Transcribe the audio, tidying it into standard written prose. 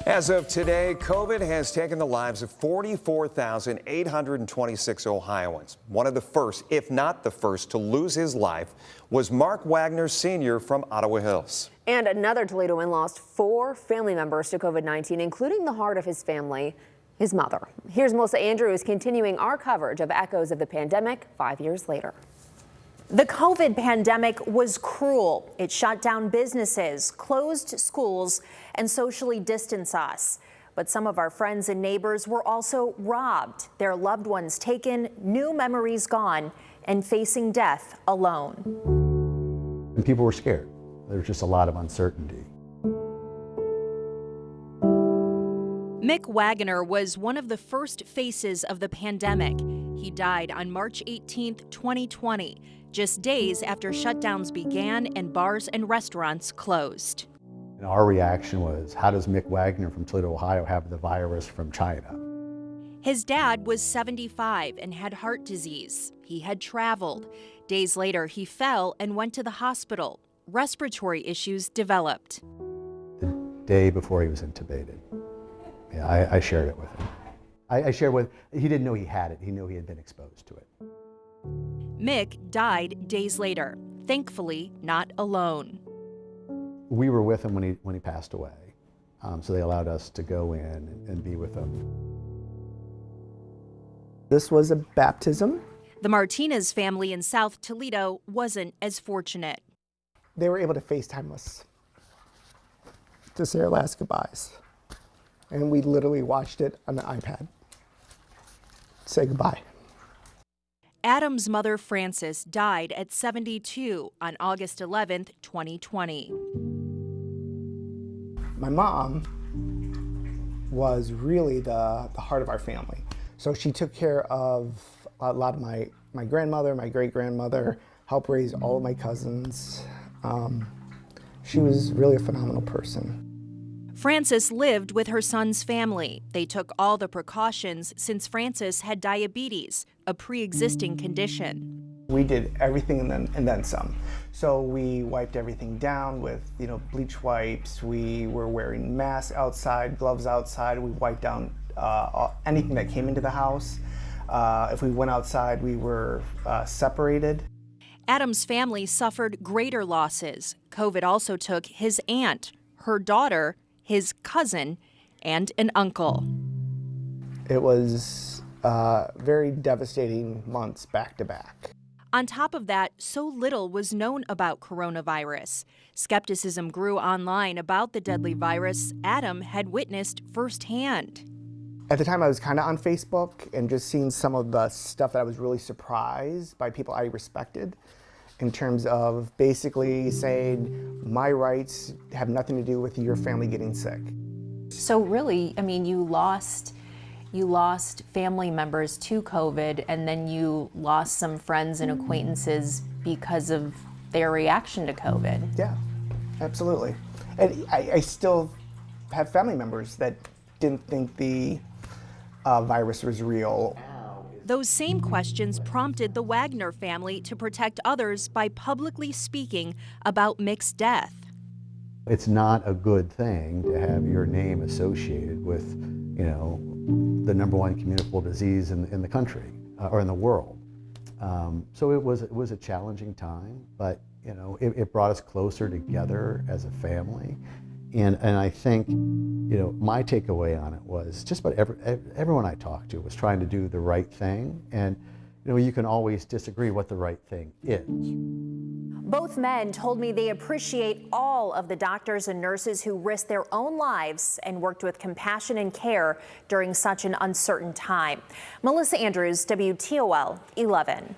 As of today, COVID has taken the lives of 44,826 Ohioans. One of the first, if not the first, to lose his life was Mark Wagoner Sr. from Ottawa Hills. And another Toledoan lost 4 family members to COVID-19, including the heart of his family, his mother. Here's Melissa Andrews continuing our coverage of echoes of the pandemic 5 years later. The COVID pandemic was cruel. It shut down businesses, closed schools, and socially distanced us. But some of our friends and neighbors were also robbed, their loved ones taken, new memories gone, and facing death alone. And people were scared. There was just a lot of uncertainty. Mick Wagoner was one of the first faces of the pandemic. He died on March 18, 2020, just days after shutdowns began and bars and restaurants closed. And our reaction was, how does Mick Wagoner from Toledo, Ohio have the virus from China? His dad was 75 and had heart disease. He had traveled. Days later, he fell and went to the hospital. Respiratory issues developed. The day before he was intubated. Yeah, I shared it with him. I shared with, he didn't know he had it. He knew he had been exposed to it. Mick died days later, thankfully not alone. We were with him when he passed away, so they allowed us to go in and be with him. This was a baptism. The Martinez family in South Toledo wasn't as fortunate. They were able to FaceTime us to say our last goodbyes. And we literally watched it on the iPad. Say goodbye. Adam's mother, Frances, died at 72 on August 11, 2020. My mom was really the heart of our family. So she took care of a lot of my grandmother, my great-grandmother, helped raise all of my cousins. She was really a phenomenal person. Frances lived with her son's family. They took all the precautions since Frances had diabetes, a pre-existing condition. We did everything and then some. So we wiped everything down with, bleach wipes. We were wearing masks outside, gloves outside. We wiped down anything that came into the house. If we went outside, we were separated. Adam's family suffered greater losses. COVID also took his aunt, her daughter, his cousin, and an uncle. It was very devastating months back to back. On top of that, so little was known about coronavirus. Skepticism grew online about the deadly virus Adam had witnessed firsthand. At the time, I was kind of on Facebook and just seeing some of the stuff that I was really surprised by people I respected, in terms of basically saying my rights have nothing to do with your family getting sick. So really, I mean, you lost family members to COVID, and then you lost some friends and acquaintances because of their reaction to COVID. Yeah, absolutely. And I still have family members that didn't think the virus was real. Those same questions prompted the Wagoner family to protect others by publicly speaking about Mick's death. It's not a good thing to have your name associated with, the #1 communicable disease in the country or in the world. So it was a challenging time, but it brought us closer together as a family. And I think, my takeaway on it was just about everyone I talked to was trying to do the right thing. And, you can always disagree what the right thing is. Both men told me they appreciate all of the doctors and nurses who risked their own lives and worked with compassion and care during such an uncertain time. Melissa Andrews, WTOL 11.